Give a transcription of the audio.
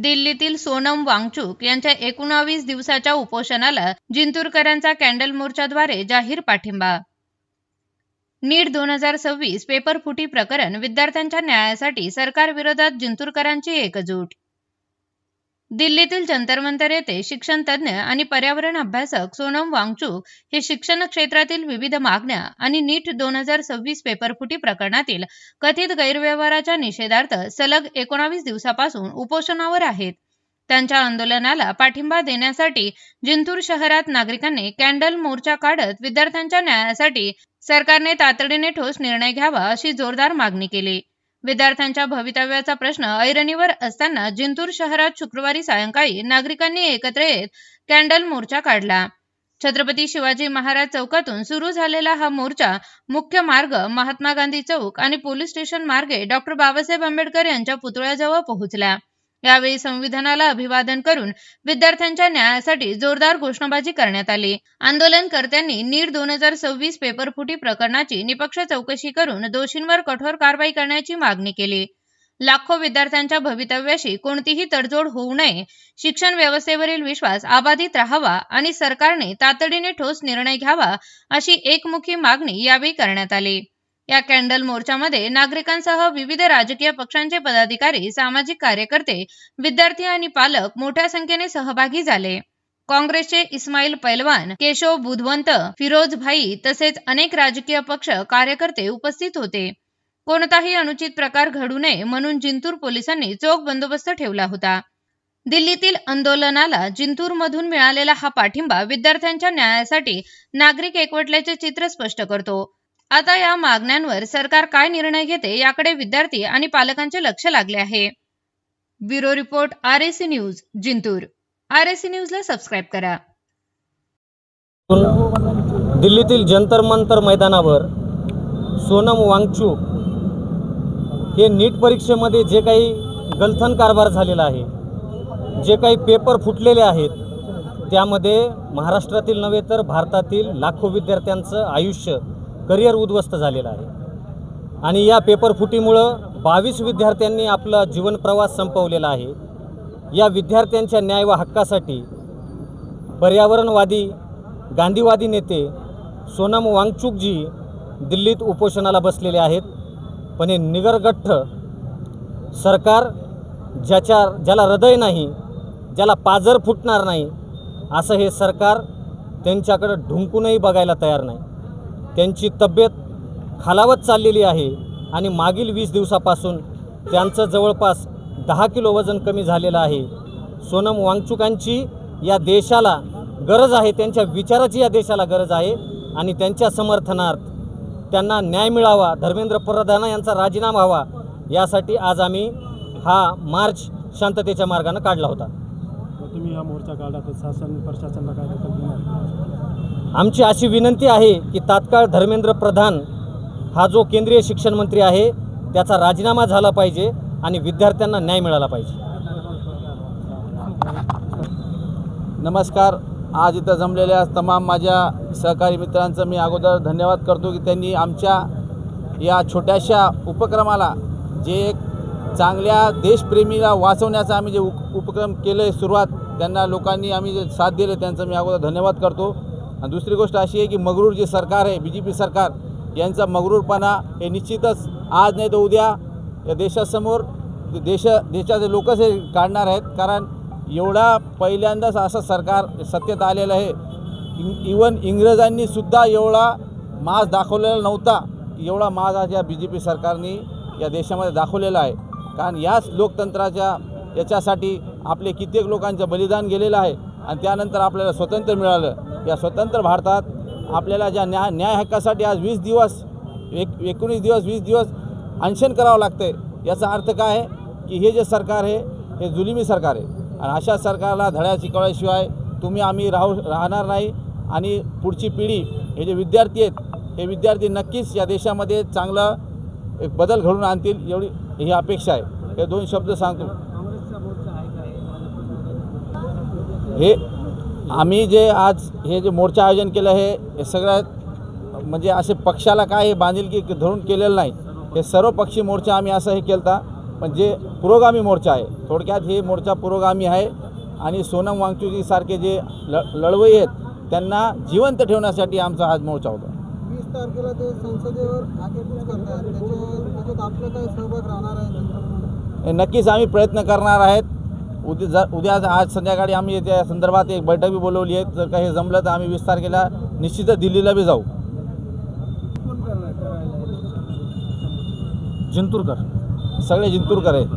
दिल्लीतील सोनम वांगचुक यांच्या 19 दिवसाच्या उपोषणाला जिंतूरकरांचा कॅन्डल मोर्चाद्वारे जाहीर पाठिंबा। नीट 2026 पेपर फुटी प्रकरण, विद्यार्थ्यांच्या न्यायासाठी सरकारविरोधात जिंतूरकरांची एकजूट। दिल्लीतील जंतर मंतर येथे शिक्षण तज्ज्ञ आणि पर्यावरण अभ्यासक सोनम वांगचुक हे शिक्षण क्षेत्रातील विविध मागण्या आणि नीट 2026 पेपरफुटी प्रकरणातील कथित गैरव्यवहाराच्या निषेधार्थ सलग 19 दिवसापासून उपोषणावर आहेत। त्यांच्या आंदोलनाला पाठिंबा देण्यासाठी जिंतूर शहरात नागरिकांनी कॅन्डल मोर्चा काढत विद्यार्थ्यांच्या न्यायासाठी सरकारने तातडीने ठोस निर्णय घ्यावा अशी जोरदार मागणी केली। विद्यार्थ्यांच्या भवितव्याचा प्रश्न ऐरणीवर असताना जिंतूर शहरात शुक्रवारी सायंकाळी नागरिकांनी एकत्र येत कॅन्डल मोर्चा काढला। छत्रपती शिवाजी महाराज चौकातून सुरू झालेला हा मोर्चा मुख्य मार्ग महात्मा गांधी चौक आणि पोलीस स्टेशन मार्गे डॉ. बाबासाहेब आंबेडकर यांच्या पुतळ्याजवळ पोहोचला। यावेळी संविधानाला अभिवादन करून विद्यार्थ्यांच्या न्यायासाठी जोरदार घोषणाबाजी करण्यात आली। आंदोलनकर्त्यांनी नीट 2026 पेपरफुटी प्रकरणाची निपक्ष चौकशी करून दोषींवर कठोर कारवाई करण्याची मागणी केली। लाखो विद्यार्थ्यांच्या भवितव्याशी कोणतीही तडजोड होऊ नये, शिक्षण व्यवस्थेवरील विश्वास अबाधित राहावा आणि सरकारने तातडीने ठोस निर्णय घ्यावा अशी एकमुखी मागणी यावेळी करण्यात आली। या कॅन्डल मोर्चामध्ये नागरिकांसह विविध राजकीय पक्षांचे पदाधिकारी, सामाजिक कार्यकर्ते, विद्यार्थी आणि पालक मोठ्या संख्येने सहभागी झाले। काँग्रेसचे इस्माईल पैलवान, केशव बुधवंत, फिरोज भाई तसेच अनेक राजकीय पक्ष कार्यकर्ते उपस्थित होते। कोणताही अनुचित प्रकार घडू नये म्हणून जिंतूर पोलिसांनी चोख बंदोबस्त ठेवला होता। दिल्लीतील आंदोलनाला जिंतूरमधून मिळालेला हा पाठिंबा विद्यार्थ्यांच्या न्यायासाठी नागरिक एकवटल्याचे चित्र स्पष्ट करतो। आता या मागण्यांवर सरकार काय निर्णय घेते याकडे विद्यार्थी आणि पालकांचे लक्ष लागले आहे। Bureau report, RSC news, Jintur. RSC न्यूजला सबस्क्राइब करा। दिल्लीतील जंतर मंतर मैदानावर सोनम वांगचुक हे नीट परीक्षेमध्ये जे काही गलथन कारभार झालेला आहे, जे काही पेपर फुटलेले आहेत, त्यामध्ये महाराष्ट्रातील नव्हे तर भारतातील लाखो विद्यार्थ्यांचं आयुष्य, करिअर उद्ध्वस्त झालेलं आहे। आणि या पेपर फुटीमुळं 22 विद्यार्थ्यांनी आपला जीवन प्रवास संपवलेला आहे। या विद्यार्थ्यांच्या न्याय व हक्कासाठी पर्यावरणवादी, गांधीवादी नेते सोनम वांगचुकजी दिल्लीत उपोषणाला बसलेले आहेत। पण हे निगरगठ्ठ सरकार, ज्याला हृदय नाही, ज्याला पाजर फुटणार नाही, असं हे सरकार त्यांच्याकडे ढुंकूनही बघायला तयार नाही। त्यांची तब्येत खालावत चाललेली आहे आणि मागील 20 दिवसापासून त्यांचं जवळपास 10 किलो वजन कमी झालेलं आहे। सोनम वांगचुकांची या देशाला गरज आहे, त्यांच्या विचाराची या देशाला गरज आहे आणि त्यांच्या समर्थनार्थ त्यांना न्याय मिळावा, धर्मेंद्र प्रधान यांचा राजीनामा व्हावा, यासाठी आज आम्ही हा मार्च शांततेच्या मार्गाने काढला होता। तुम्ही हा मोर्चा काढला तर शासन प्रशासनाला काय दखल घेणार? आमची अशी विनंती आहे की तात्काळ धर्मेंद्र प्रधान हा जो केंद्रीय शिक्षण मंत्री आहे त्याचा राजीनामा झाला पाहिजे आणि विद्यार्थ्यांना न्याय मिळाला पाहिजे। नमस्कार। आज इथं जमलेल्या तमाम माझ्या सहकारी मित्रांचं मी अगोदर धन्यवाद करतो की त्यांनी आमच्या या छोट्याशा उपक्रमाला, जे एक चांगल्या देशप्रेमीला वाचवण्याचा आम्ही जे उपक्रम केले सुरुवात, त्यांना लोकांनी आम्ही जे साथ दिले त्यांचं मी अगोदर धन्यवाद करतो। आणि दुसरी गोष्ट अशी आहे की मगरूर जे सरकार आहे, BJP सरकार, यांचा मगरूरपणा हे निश्चितच आज नाही तर उद्या या देशासमोर देशाचे लोकच हे काढणार आहेत। कारण एवढा पहिल्यांदाच असं सरकार सत्तेत आलेलं आहे, इवन इंग्रजांनी सुद्धा एवढा माज दाखवलेला नव्हता, एवढा माज आज या BJP सरकारने या देशामध्ये दाखवलेला आहे। कारण याच लोकतंत्राच्या याच्यासाठी आपले कित्येक लोकांचं बलिदान गेलेलं आहे आणि त्यानंतर आपल्याला स्वातंत्र्य मिळालं। या स्वतंत्र भारतात आपल्याला ज्या न्याय हक्कासाठी आज 20 दिवस 20 दिवस अनशन करावं लागतं। याचा अर्थ काय आहे की हे जे सरकार आहे हे जुलमी सरकार आहे आणि अशा सरकारला धड्या शिकवल्याशिवाय आम्ही राहणार नाही। आणि पुढची पिढी, हे जे विद्यार्थी आहेत, हे विद्यार्थी नक्कीच या देशामध्ये चांगला एक बदल घडवून आणतील, एवढी ही अपेक्षा आहे। हे 2 शब्द सांगतो। हे आम्ही जे आज हे जे मोर्चा आयोजन केलं हे सगळ्यात म्हणजे असे पक्षाला काय हे बांधिलकी धरून केलेलं नाही, हे सर्वपक्षीय मोर्चा आम्ही असं हे केलता म्हणजे पुरोगामी मोर्चा आहे. थोडक्यात हे मोर्चा पुरोगामी आहे आणि सोनम वांगचुकसारखे जे लढवई आहेत त्यांना जिवंत ठेवण्यासाठी आमचा हा मोर्चा होता. 20 तारखेला ते संसदेवर आगेकूच करतात, त्याच्यात आपलं काय सहभाग राहणार आहे? नक्कीच आम्ही प्रयत्न करणार आहेत. उद्या आज संध्याकाळी आम्ही त्या संदर्भात एक बैठकही बोलवली आहे. जर काही जमलं तर आम्ही 20 तारखेला निश्चितच दिल्लीला बी जाऊ. जिंतूरकर सगळे जिंतूरकर आहेत.